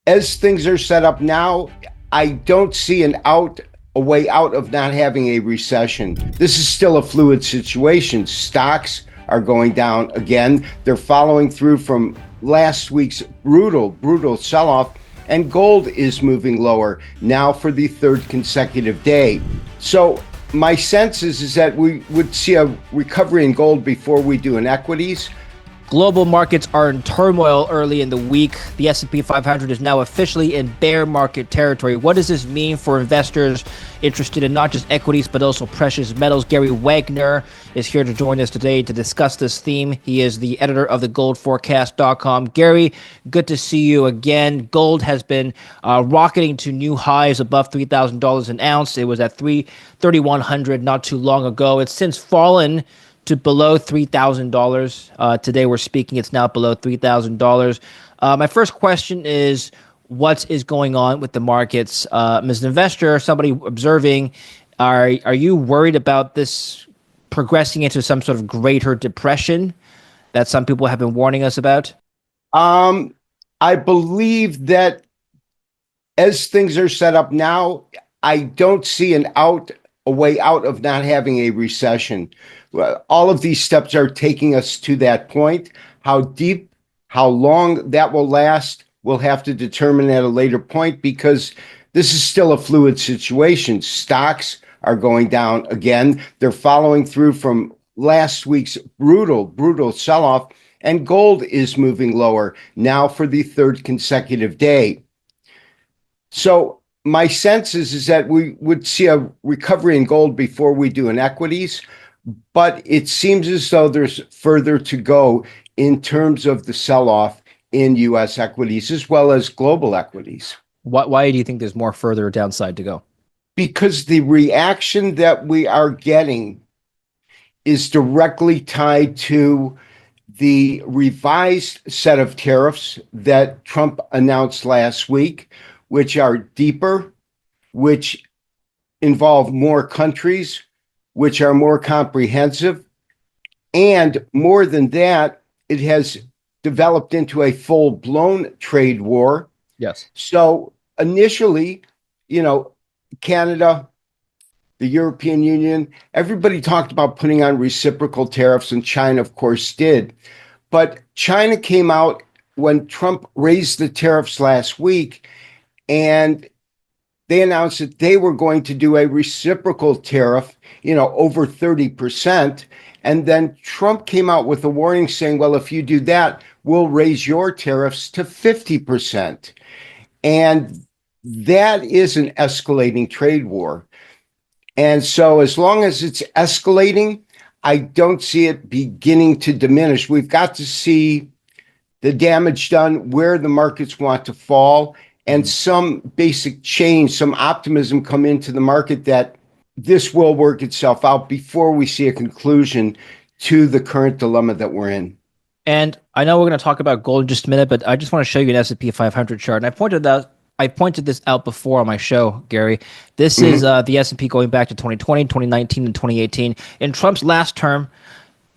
as things are set up now, I don't see a way out of not having a recession. This is still a fluid situation. Stocks are going down again. They're following through from last week's brutal sell-off, and gold is moving lower now for the third consecutive day. So my sense is that we would see a recovery in gold before we do in equities. Global markets are in turmoil early in the week. The S&P 500 is now officially in bear market territory. What does this mean for investors interested in not just equities, but also precious metals? Gary Wagner is here to join us today to discuss this theme. He is the editor of the goldforecast.com. Gary, good to see you again. Gold has been rocketing to new highs above $3,000 an ounce. It was at $3,100 not too long ago. It's since fallen to below $3,000. Today we're speaking, it's now below $3,000. My first question is, what is going on with the markets? As an investor, somebody observing, are you worried about this progressing into some sort of greater depression that some people have been warning us about? I believe that as things are set up now, I don't see a way out of not having a recession. All of these steps are taking us to that point. How deep, how long that will last, we'll have to determine at a later point, because this is still a fluid situation. Stocks are going down again. They're following through from last week's brutal sell-off, and gold is moving lower now for the third consecutive day. So my sense is that we would see a recovery in gold before we do in equities, but it seems as though there's further to go in terms of the sell-off in U.S. equities as well as global equities. Why do you think there's more further downside to go? Because the reaction that we are getting is directly tied to the revised set of tariffs that Trump announced last week, which are deeper, which involve more countries, which are more comprehensive. And more than that, it has developed into a full-blown trade war. Yes. So initially, Canada, the European Union, everybody talked about putting on reciprocal tariffs, and China, of course, did. But China came out when Trump raised the tariffs last week, and they announced that they were going to do a reciprocal tariff, over 30%. And then Trump came out with a warning saying, well, if you do that, we'll raise your tariffs to 50%. And that is an escalating trade war. And so as long as it's escalating, I don't see it beginning to diminish. We've got to see the damage done where the markets want to fall, and some basic change, some optimism come into the market that this will work itself out before we see a conclusion to the current dilemma that we're in. And I know we're going to talk about gold in just a minute, but I just want to show you an S&P 500 chart. And I pointed this out before on my show, Gary. This is the S&P going back to 2020, 2019, and 2018. In Trump's last term,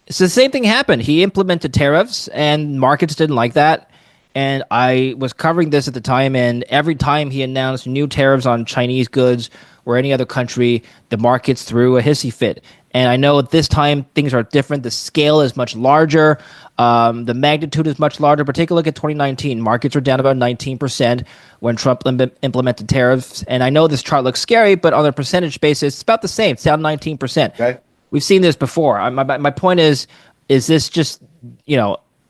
it's the same thing happened. He implemented tariffs, and markets didn't like that. And I was covering this at the time, and every time he announced new tariffs on Chinese goods or any other country, the markets threw a hissy fit. And I know at this time things are different. The scale is much larger. The magnitude is much larger. But take a look at 2019. Markets were down about 19% when Trump implemented tariffs. And I know this chart looks scary, but on a percentage basis, it's about the same. It's down 19%. Okay. We've seen this before. My point is this just,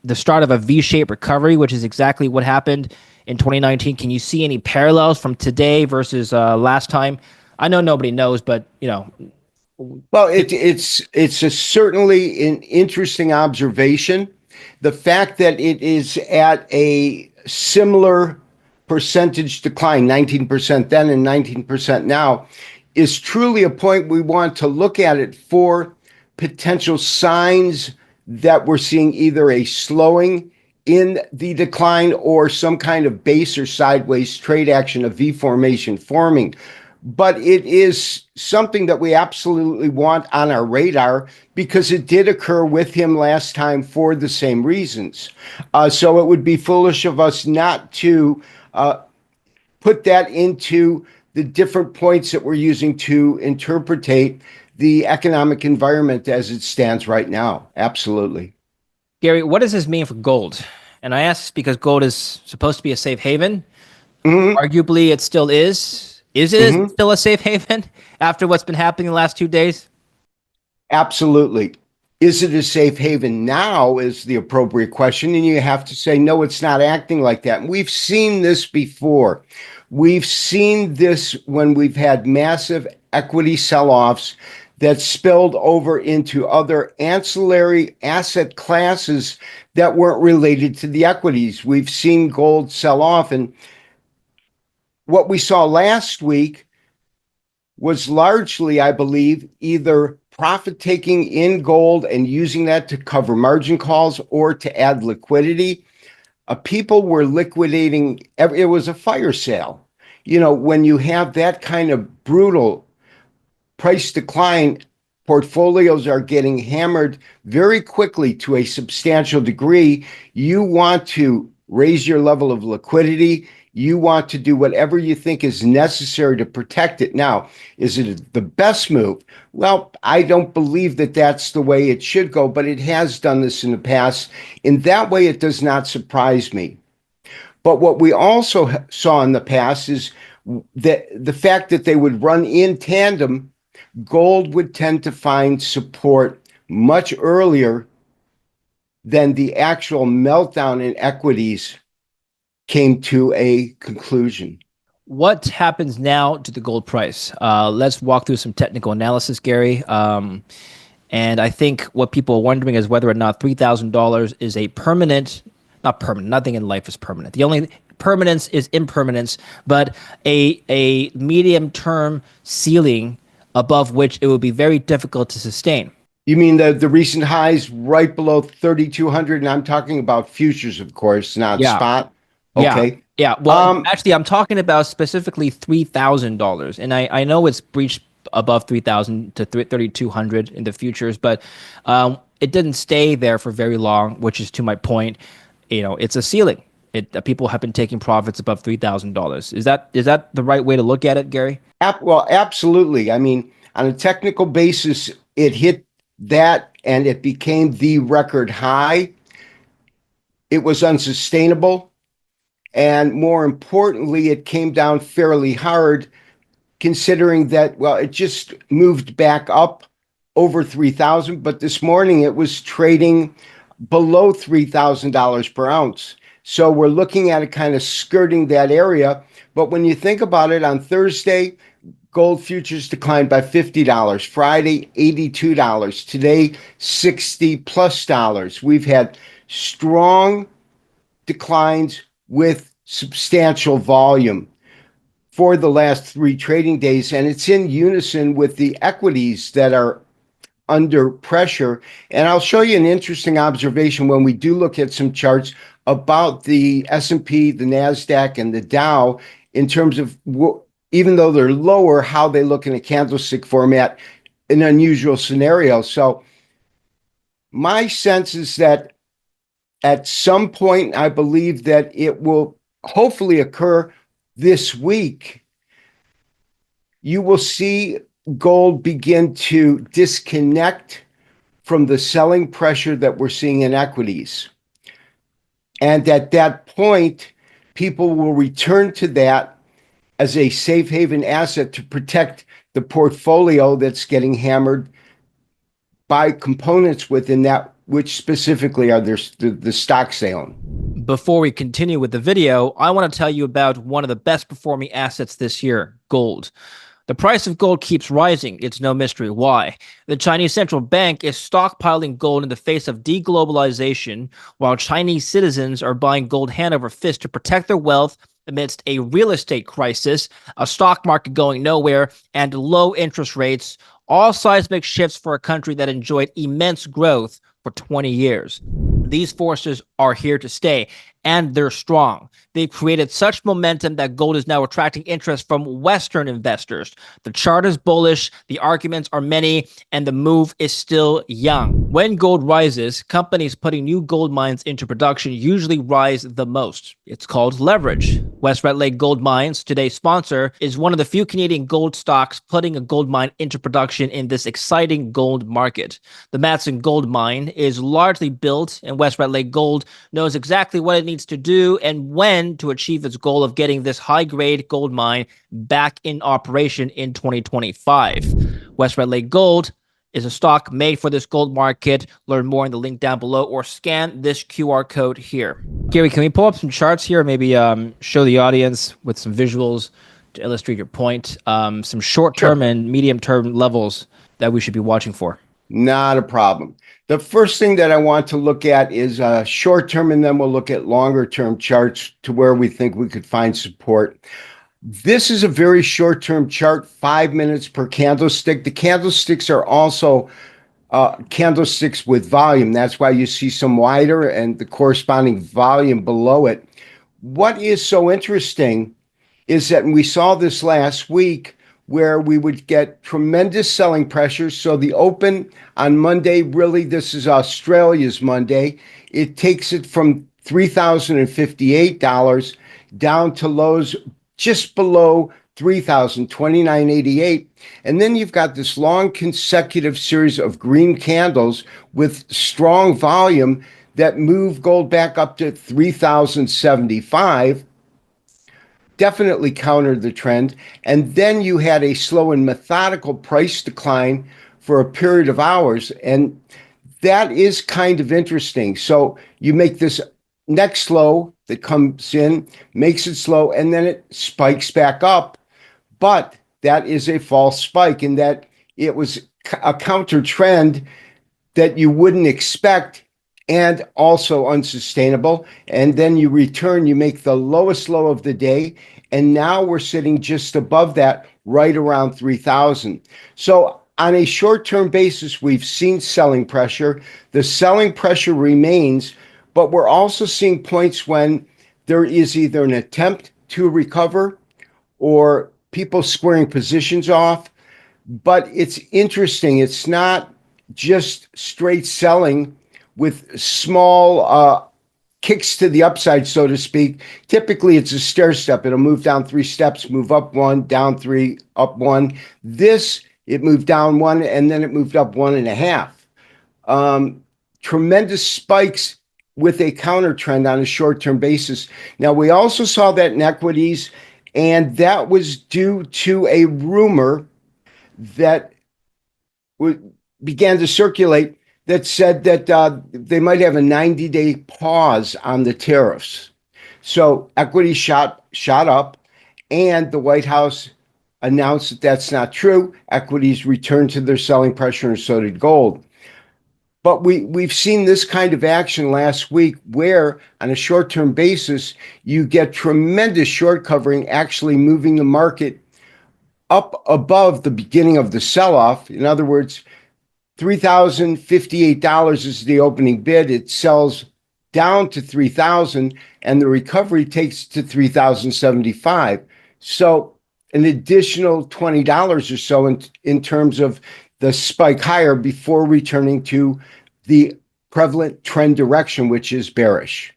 the start of a V-shaped recovery, which is exactly what happened in 2019? Can you see any parallels from today versus last time? I know nobody knows, but Well, it's certainly an interesting observation. The fact that it is at a similar percentage decline, 19% then and 19% now, is truly a point we want to look at it for potential signs that we're seeing either a slowing in the decline or some kind of base or sideways trade action, a V formation forming. But it is something that we absolutely want on our radar because it did occur with him last time for the same reasons. So it would be foolish of us not to put that into the different points that we're using to interpretate the economic environment as it stands right now. Absolutely. Gary, what does this mean for gold? And I ask this because gold is supposed to be a safe haven. Hmm. Arguably, it still is. Is it Hmm. still a safe haven after what's been happening the last 2 days? Absolutely. Is it a safe haven now is the appropriate question. And you have to say, no, it's not acting like that. And we've seen this before. We've seen this when we've had massive equity sell-offs that spilled over into other ancillary asset classes that weren't related to the equities. We've seen gold sell off. And what we saw last week was largely, I believe, either profit taking in gold and using that to cover margin calls or to add liquidity. People were liquidating, it was a fire sale. When you have that kind of brutal price decline, portfolios are getting hammered very quickly to a substantial degree. You want to raise your level of liquidity. You want to do whatever you think is necessary to protect it. Now, is it the best move? Well, I don't believe that that's the way it should go, but it has done this in the past. In that way, it does not surprise me. But what we also saw in the past is that the fact that they would run in tandem, gold would tend to find support much earlier than the actual meltdown in equities came to a conclusion. What happens now to the gold price? Let's walk through some technical analysis, Gary. And I think what people are wondering is whether or not $3,000 is a permanent, not permanent, nothing in life is permanent. The only permanence is impermanence, but a medium term ceiling above which it would be very difficult to sustain. You mean the recent highs right below 3,200? And I'm talking about futures, of course, not Yeah. spot. Yeah. Okay. Yeah. Well, actually, I'm talking about specifically $3,000. And I know it's breached above 3,000 to 3,200 in the futures, but it didn't stay there for very long, which is to my point. It's a ceiling. People have been taking profits above $3,000. Is that the right way to look at it, Gary? Well, absolutely. I mean, on a technical basis, it hit that and it became the record high. It was unsustainable. And more importantly, it came down fairly hard, considering that, well, it just moved back up over 3,000, but this morning it was trading below $3,000 per ounce. So we're looking at it kind of skirting that area. But when you think about it, on Thursday, gold futures declined by $50. Friday, $82. Today, $60 plus dollars. We've had strong declines with substantial volume for the last 3 trading days, and it's in unison with the equities that are under pressure. And I'll show you an interesting observation when we do look at some charts about the S&P, the NASDAQ, and the Dow in terms of, even though they're lower, how they look in a candlestick format, an unusual scenario. So my sense is that at some point, I believe that it will hopefully occur this week. You will see gold begin to disconnect from the selling pressure that we're seeing in equities. And at that point, people will return to that as a safe haven asset to protect the portfolio that's getting hammered by components within that, which specifically are the stocks they own. Before we continue with the video, I want to tell you about one of the best performing assets this year, gold. The price of gold keeps rising. It's no mystery why. The Chinese central bank is stockpiling gold in the face of deglobalization, while Chinese citizens are buying gold hand over fist to protect their wealth amidst a real estate crisis, a stock market going nowhere, and low interest rates, all seismic shifts for a country that enjoyed immense growth for 20 years. These forces are here to stay, and they're strong. they've created such momentum that gold is now attracting interest from Western investors. The chart is bullish, the arguments are many, and the move is still young. When gold rises, companies putting new gold mines into production usually rise the most. It's called leverage. West Red Lake Gold Mines, today's sponsor, is one of the few Canadian gold stocks putting a gold mine into production in this exciting gold market. The Matson Gold Mine is largely built, and West Red Lake Gold knows exactly what it needs to do and when to achieve its goal of getting this high-grade gold mine back in operation in 2025. West Red Lake Gold is a stock made for this gold market. Learn more in the link down below or scan this QR code here. Gary, can we pull up some charts here? Maybe show the audience with some visuals to illustrate your point. Some short-term and medium-term levels that we should be watching for. Not a problem. The first thing that I want to look at is short-term, and then we'll look at longer-term charts to where we think we could find support. This is a very short-term chart, 5 minutes per candlestick. The candlesticks are also candlesticks with volume. That's why you see some wider and the corresponding volume below it. What is so interesting is that we saw this last week where we would get tremendous selling pressure. So the open on Monday, really, this is Australia's Monday. It takes it from $3,058 down to lows just below $3,000, $2,988. And then you've got this long consecutive series of green candles with strong volume that move gold back up to $3,075. Definitely countered the trend. And then you had a slow and methodical price decline for a period of hours. And that is kind of interesting. So you make this next low that comes in, makes it slow, and then it spikes back up. But that is a false spike in that it was a counter trend that you wouldn't expect and also unsustainable. And then you return, you make the lowest low of the day. And now we're sitting just above that, right around 3,000. So on a short-term basis, we've seen selling pressure. The selling pressure remains, but we're also seeing points when there is either an attempt to recover or people squaring positions off. But it's interesting. It's not just straight selling with small kicks to the upside, so to speak. Typically, it's a stair step. It'll move down 3 steps, move up 1, down 3, up 1. This, it moved down 1, and then it moved up 1.5. Tremendous spikes with a counter trend on a short-term basis. Now, we also saw that in equities, and that was due to a rumor that began to circulate that said that they might have a 90-day pause on the tariffs. So equity shot up, and the White House announced that that's not true. Equities returned to their selling pressure, and so did gold. But we've seen this kind of action last week where, on a short-term basis, you get tremendous short covering actually moving the market up above the beginning of the sell-off. In other words, $3,058 is the opening bid. It sells down to $3,000, and the recovery takes to $3,075. So an additional $20 or so in terms of the spike higher before returning to the prevalent trend direction, which is bearish.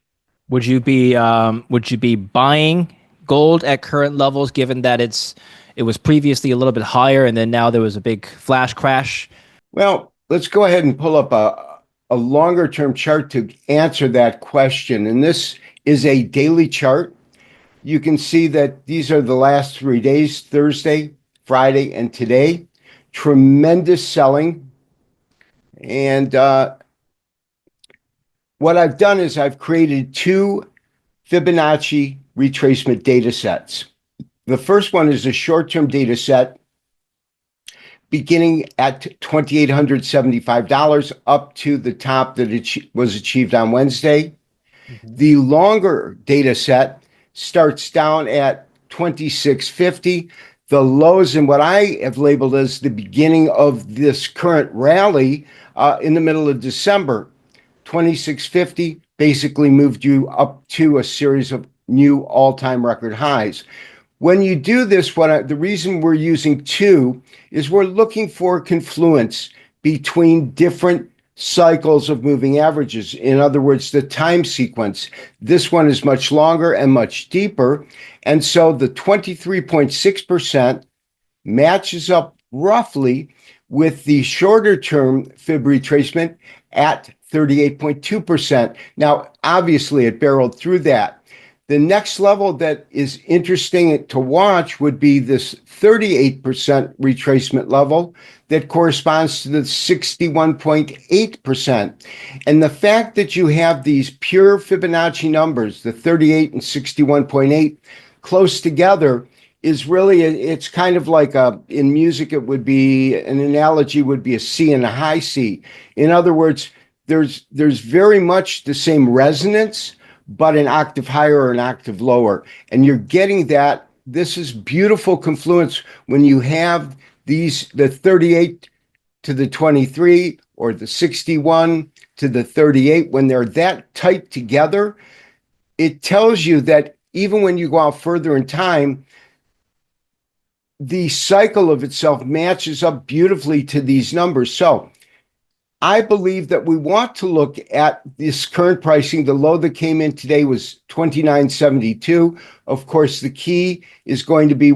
Would you be buying gold at current levels, given that it was previously a little bit higher, and then now there was a big flash crash? Well, let's go ahead and pull up a longer term chart to answer that question. And this is a daily chart. You can see that these are the last 3 days, Thursday, Friday, and today. Tremendous selling. And what I've done is I've created 2 Fibonacci retracement data sets. The first one is a short-term data set beginning at $2,875 up to the top that was achieved on Wednesday. Mm-hmm. The longer data set starts down at $2,650. The lows in what I have labeled as the beginning of this current rally in the middle of December, $2,650 basically moved you up to a series of new all-time record highs. When you do this, the reason we're using two is we're looking for confluence between different cycles of moving averages. In other words, the time sequence. This one is much longer and much deeper. And so the 23.6% matches up roughly with the shorter term fib retracement at 38.2%. Now, obviously, it barreled through that. The next level that is interesting to watch would be this 38% retracement level that corresponds to the 61.8%. And the fact that you have these pure Fibonacci numbers, the 38 and 61.8, close together is really, it's kind of like in music, it would be, an analogy would be a C and a high C. In other words, there's very much the same resonance, but an octave higher or an octave lower. And you're getting that. This is beautiful confluence when you have the 38 to the 23 or the 61 to the 38, when they're that tight together, it tells you that even when you go out further in time, the cycle of itself matches up beautifully to these numbers. So I believe that we want to look at this current pricing. The low that came in today was 29.72. Of course, the key is going to be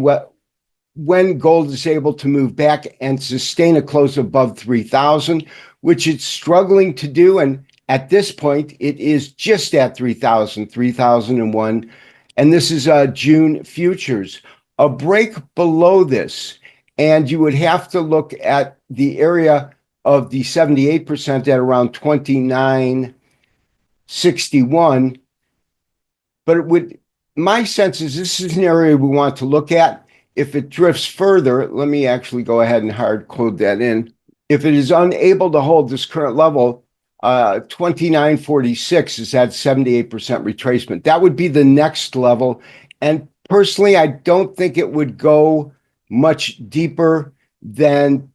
when gold is able to move back and sustain a close above 3,000, which it's struggling to do. And at this point, it is just at 3,000, 3,001. And this is June futures. A break below this, and you would have to look at the area of the 78% at around 29.61. But my sense is this is an area we want to look at. If it drifts further, let me actually go ahead and hard code that in. If it is unable to hold this current level, 29.46 is at 78% retracement. That would be the next level. And personally, I don't think it would go much deeper than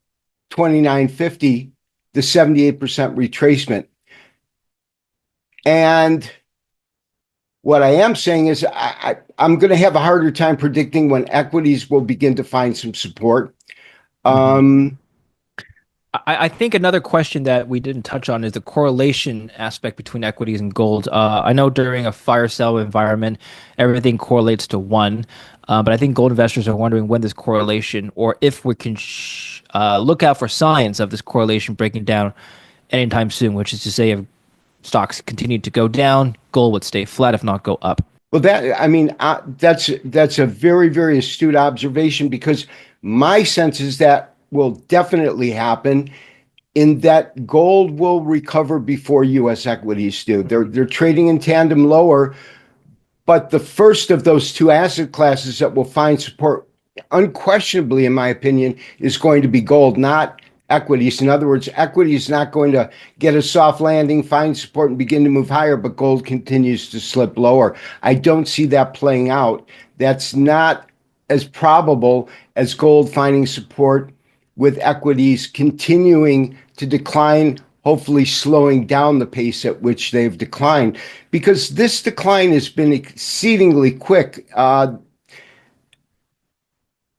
29.50, the 78% retracement. And what I am saying is I'm going to have a harder time predicting when equities will begin to find some support. I think another question that we didn't touch on is the correlation aspect between equities and gold. I know during a fire sale environment, everything correlates to one, but I think gold investors are wondering when this correlation, or if we can look out for signs of this correlation breaking down anytime soon, which is to say if stocks continue to go down, gold would stay flat, if not go up. Well, that's a very, very astute observation, because my sense is that will definitely happen, in that gold will recover before U.S. equities do. They're trading in tandem lower, but the first of those two asset classes that will find support, unquestionably, in my opinion, is going to be gold, not equities. In other words, equity is not going to get a soft landing, find support, and begin to move higher, but gold continues to slip lower. I don't see that playing out. That's not as probable as gold finding support with equities continuing to decline, hopefully slowing down the pace at which they've declined, because this decline has been exceedingly quick.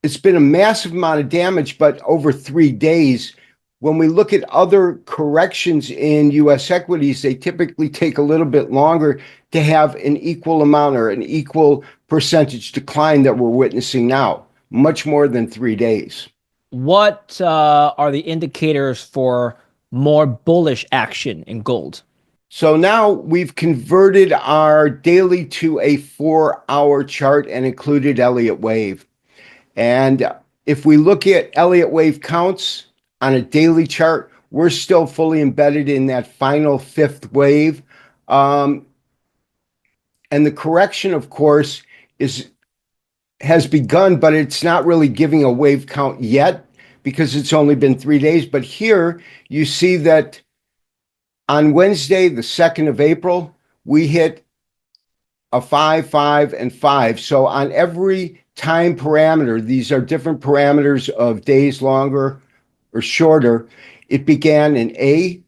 It's been a massive amount of damage, but over 3 days. When we look at other corrections in U.S. equities, they typically take a little bit longer to have an equal amount or an equal percentage decline that we're witnessing now, much more than 3 days. What are the indicators for more bullish action in gold? So now we've converted our daily to a 4-hour chart and included Elliott wave. And if we look at Elliott wave counts on a daily chart, we're still fully embedded in that final fifth wave. And the correction, of course, has begun, but it's not really giving a wave count yet because it's only been 3 days. But here you see that on Wednesday, the 2nd of April, we hit a 5, 5, and 5. So on every time parameter, these are different parameters of days longer or shorter, it began an A,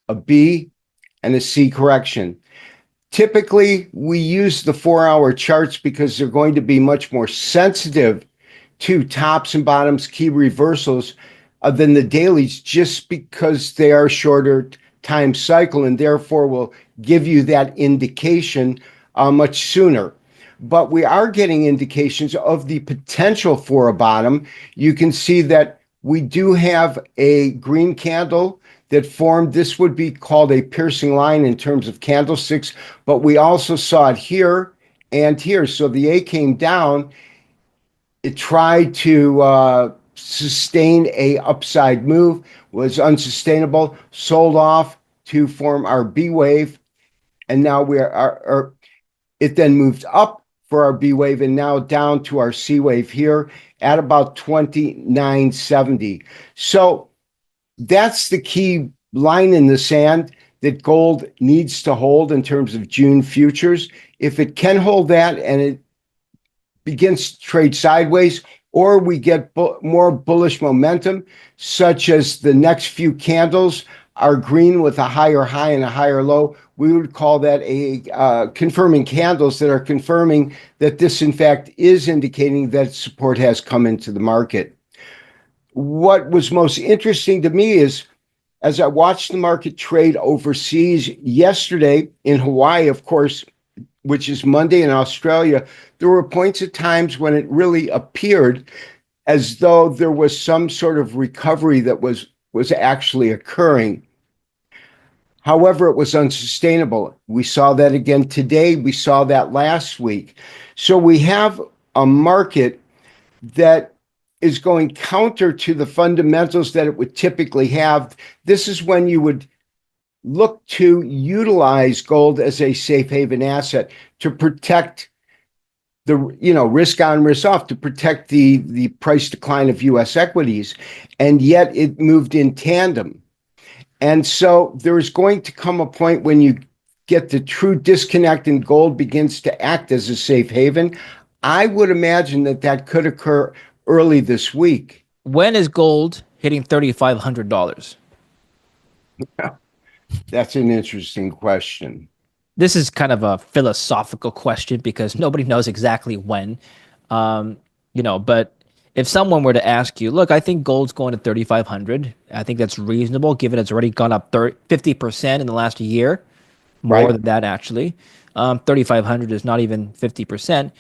a B, and a C correction. Typically, we use the 4-hour charts because they're going to be much more sensitive to tops and bottoms, key reversals than the dailies, just because they are shorter time cycle and therefore will give you that indication much sooner. But we are getting indications of the potential for a bottom. You can see that we do have a green candle that formed. This would be called a piercing line in terms of candlesticks, but we also saw it here and here. So the A came down. It tried to sustain a upside move, was unsustainable, sold off to form our B wave, and now it then moved up for our B wave and now down to our C wave here at about 29.70. So that's the key line in the sand that gold needs to hold in terms of June futures. If it can hold that and it begins to trade sideways, or we get more bullish momentum, such as the next few candles are green with a higher high and a higher low, we would call that a confirming candles that are confirming that this, in fact, is indicating that support has come into the market. What was most interesting to me is, as I watched the market trade overseas yesterday in Hawaii, of course, which is Monday in Australia, there were points at times when it really appeared as though there was some sort of recovery that was actually occurring. However, it was unsustainable. We saw that again today. We saw that last week. So we have a market that is going counter to the fundamentals that it would typically have. This is when you would look to utilize gold as a safe haven asset to protect the risk on, risk off, to protect the price decline of U.S. equities, and yet it moved in tandem. And so there is going to come a point when you get the true disconnect and gold begins to act as a safe haven. I would imagine that could occur early this week. When is gold hitting $3,500? That's an interesting question. This is kind of a philosophical question because nobody knows exactly when. But if someone were to ask you, look, I think gold's going to 3,500. I think that's reasonable given it's already gone up 50% in the last year, more than that actually. 3,500 is not even 50%.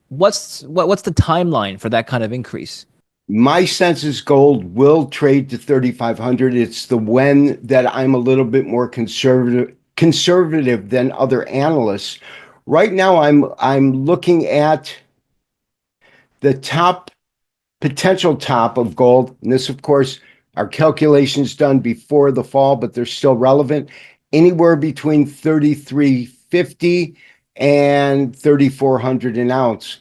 What's the timeline for that kind of increase? My sense is gold will trade to 3,500. It's the when that I'm a little bit more conservative than other analysts. Right now, I'm looking at the potential top of gold. And this, of course, our calculations done before the fall, but they're still relevant. Anywhere between 3,350 and 3,400 an ounce.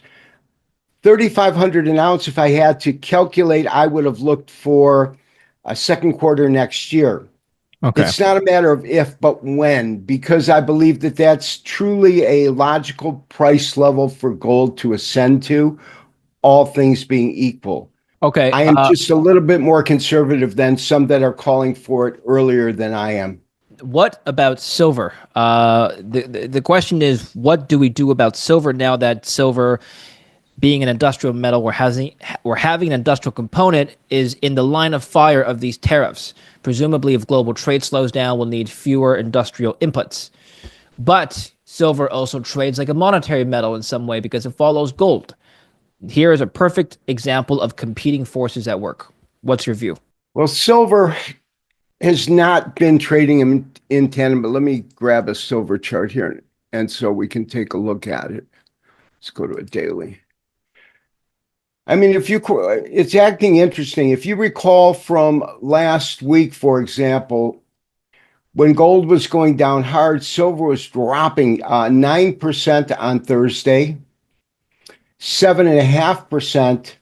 3,500 an ounce, if I had to calculate, I would have looked for a second quarter next year. Okay. It's not a matter of if, but when, because I believe that that's truly a logical price level for gold to ascend to, all things being equal. Okay. I am just a little bit more conservative than some that are calling for it earlier than I am. What about silver? The question is, what do we do about silver now that silver, being an industrial metal, we're having an industrial component, is in the line of fire of these tariffs? Presumably, if global trade slows down, we'll need fewer industrial inputs. But silver also trades like a monetary metal in some way because it follows gold. Here is a perfect example of competing forces at work. What's your view? Well, silver has not been trading in tandem, but let me grab a silver chart here, and so we can take a look at it. Let's go to a daily. I mean, it's acting interesting. If you recall from last week, for example, when gold was going down hard, silver was dropping 9% on Thursday, 7.5%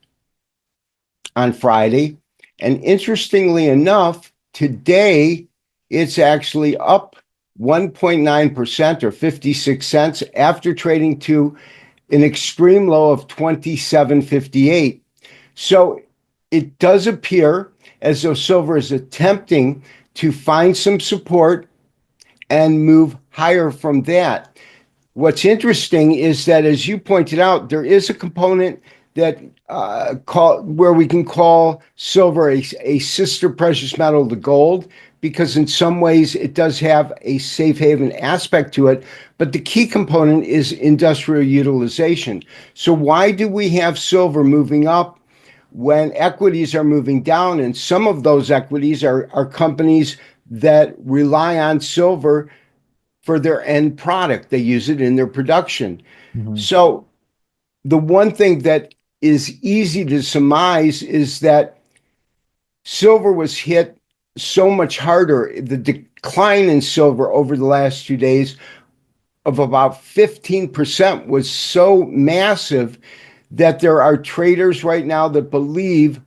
on Friday. And interestingly enough, today it's actually up 1.9% or 56 cents after trading to an extreme low of 27.58. So it does appear as though silver is attempting to find some support and move higher from that. What's interesting is that, as you pointed out, there is a component that where we can call silver a sister precious metal to gold, because in some ways it does have a safe haven aspect to it. But the key component is industrial utilization. So why do we have silver moving up when equities are moving down? And some of those equities are companies that rely on silver for their end product. They use it in their production. Mhm. So the one thing that is easy to surmise is that silver was hit so much harder. The decline in silver over the last 2 days of about 15% was so massive that there are traders right now that believe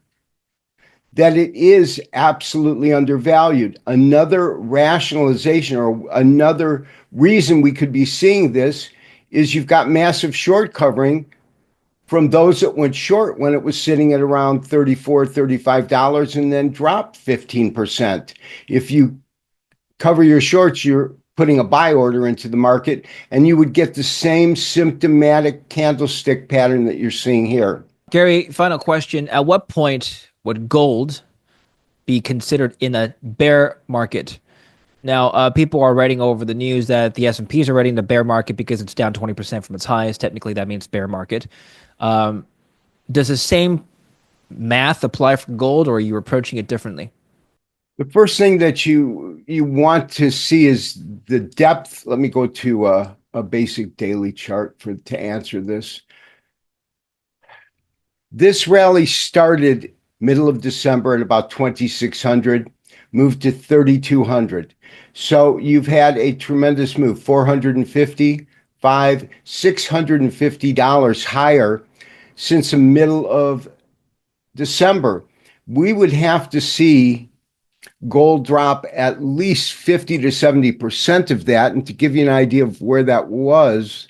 that it is absolutely undervalued. Another rationalization or another reason we could be seeing this is you've got massive short covering from those that went short when it was sitting at around $34, $35 and then dropped 15%. If you cover your shorts, you're putting a buy order into the market, and you would get the same symptomatic candlestick pattern that you're seeing here. Gary, final question. At what point would gold be considered in a bear market? Now, people are writing over the news that the S&Ps are writing the bear market because it's down 20% from its highs. Technically, that means bear market. Um, does the same math apply for gold, or are you approaching it differently? The first thing that you want to see is the depth. Let me go to a basic daily chart to answer this. This rally started middle of December at about 2,600, moved to 3,200. So you've had a tremendous move, 450, $650 higher since the middle of December. We would have to see gold drop at least 50 to 70% of that. And to give you an idea of where that was,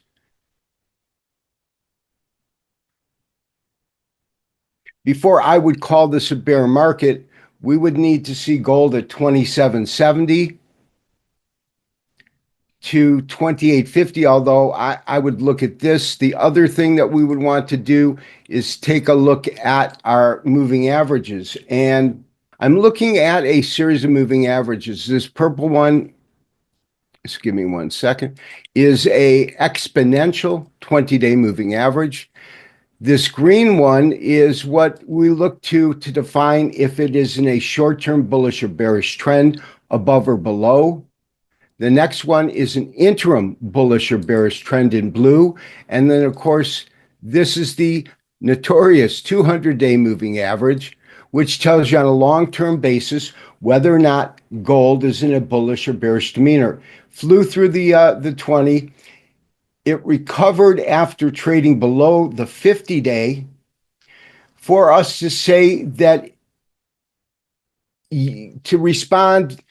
before I would call this a bear market, we would need to see gold at 2770 to 2850. Although I would look at this. The other thing that we would want to do is take a look at our moving averages. And I'm looking at a series of moving averages. This purple one, just give me 1 second, is a exponential 20-day moving average. This green one is what we look to define if it is in a short-term bullish or bearish trend, above or below. The next one is an interim bullish or bearish trend in blue. And then, of course, this is the notorious 200-day moving average, which tells you on a long-term basis whether or not gold is in a bullish or bearish demeanor. Flew through the 20. It recovered after trading below the 50-day. For us to say that, to respond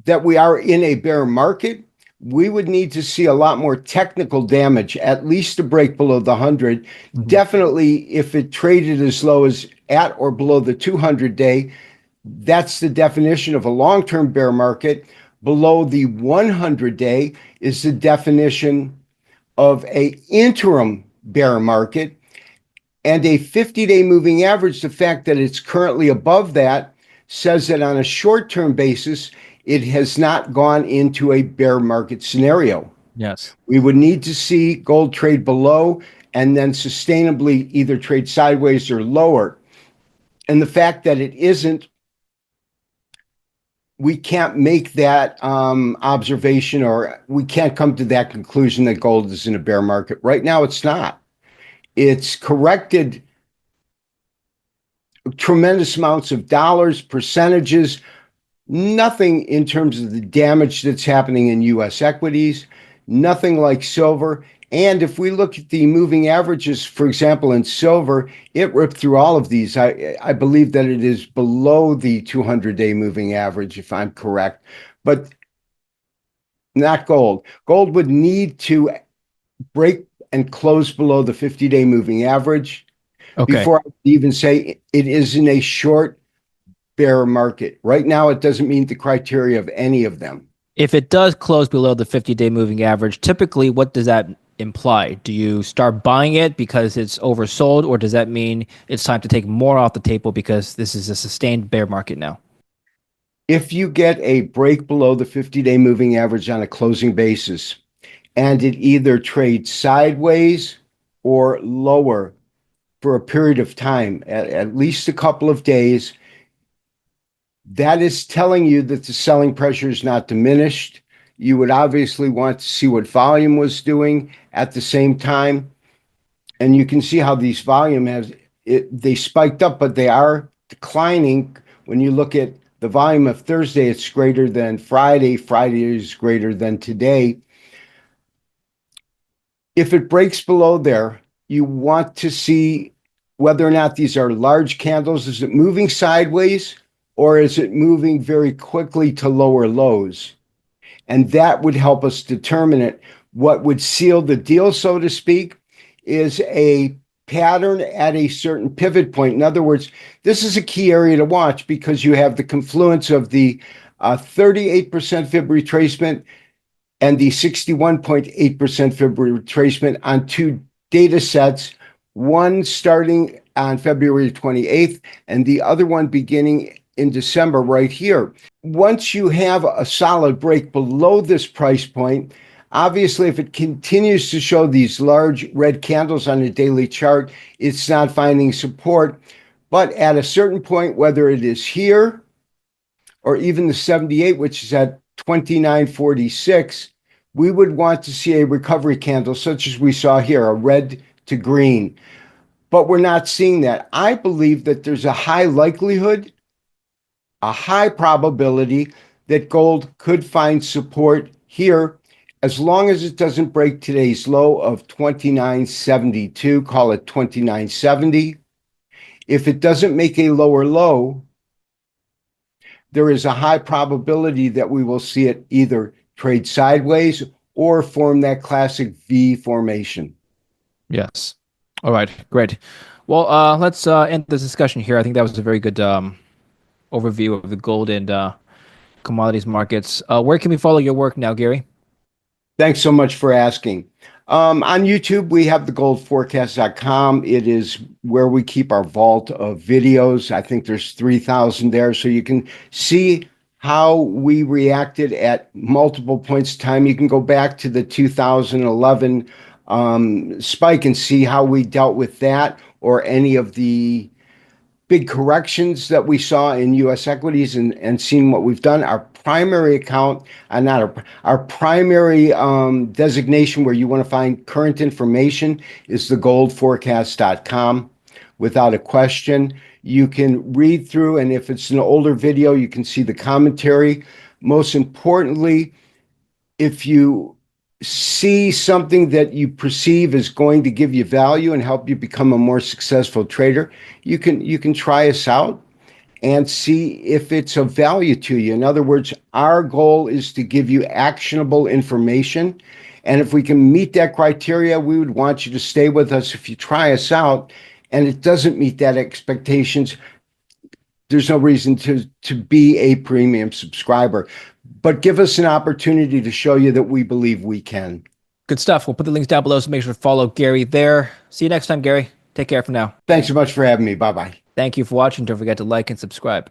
that we are in a bear market, we would need to see a lot more technical damage, at least to break below the 100. Mm-hmm. Definitely, if it traded as low as at or below the 200-day, that's the definition of a long-term bear market. Below the 100-day is the definition of a interim bear market. And a 50-day moving average, the fact that it's currently above that, says that on a short-term basis, it has not gone into a bear market scenario. Yes. We would need to see gold trade below and then sustainably either trade sideways or lower. And the fact that it isn't, we can't make that observation, or we can't come to that conclusion that gold is in a bear market. Right now, it's not. It's corrected tremendous amounts of dollars, percentages, nothing in terms of the damage that's happening in U.S. equities, nothing like silver. And if we look at the moving averages, for example, in silver, it ripped through all of these. I believe that it is below the 200-day moving average, if I'm correct, but not gold. Gold would need to break and close below the 50-day moving average before I even say it is in a short bear market. Right now, it doesn't meet the criteria of any of them. If it does close below the 50-day moving average, typically what does that imply? Do you start buying it because it's oversold, or does that mean it's time to take more off the table because this is a sustained bear market now? If you get a break below the 50-day moving average on a closing basis, and it either trades sideways or lower for a period of time, at least a couple of days, that is telling you that the selling pressure is not diminished. You would obviously want to see what volume was doing at the same time. And you can see how these volume they spiked up, but they are declining. When you look at the volume of Thursday, it's greater than Friday. Friday is greater than today. If it breaks below there, you want to see whether or not these are large candles. Is it moving sideways or is it moving very quickly to lower lows? And that would help us determine it. What would seal the deal, so to speak, is a pattern at a certain pivot point. In other words, this is a key area to watch because you have the confluence of the 38% fib retracement and the 61.8% fib retracement on two data sets, one starting on February 28th and the other one beginning in December right here. Once you have a solid break below this price point, obviously, if it continues to show these large red candles on a daily chart, it's not finding support. But at a certain point, whether it is here or even the 78, which is at 29.46, we would want to see a recovery candle such as we saw here, a red to green. But we're not seeing that. I believe that there's a high likelihood, a high probability that gold could find support here as long as it doesn't break today's low of 29.72, call it 29.70. If it doesn't make a lower low, there is a high probability that we will see it either trade sideways or form that classic V formation. Yes. All right, great. Well, let's end this discussion here. I think that was a very good overview of the gold and commodities markets. Where can we follow your work now, Gary? Thanks so much for asking. On YouTube, we have thegoldforecast.com. It is where we keep our vault of videos. I think there's 3,000 there, so you can see how we reacted at multiple points in time. You can go back to the 2011 spike and see how we dealt with that or any of the big corrections that we saw in U.S. equities and seeing what we've done. Our primary account, not our primary designation where you want to find current information is thegoldforecast.com. Without a question, you can read through, and if it's an older video, you can see the commentary. Most importantly, if you see something that you perceive is going to give you value and help you become a more successful trader, you can try us out and see if it's of value to you. In other words, our goal is to give you actionable information. And if we can meet that criteria, we would want you to stay with us. If you try us out and it doesn't meet that expectations, there's no reason to be a premium subscriber. But give us an opportunity to show you that we believe we can. Good stuff. We'll put the links down below, so make sure to follow Gary there. See you next time, Gary. Take care for now. Thanks so much for having me. Bye-bye. Thank you for watching. Don't forget to like and subscribe.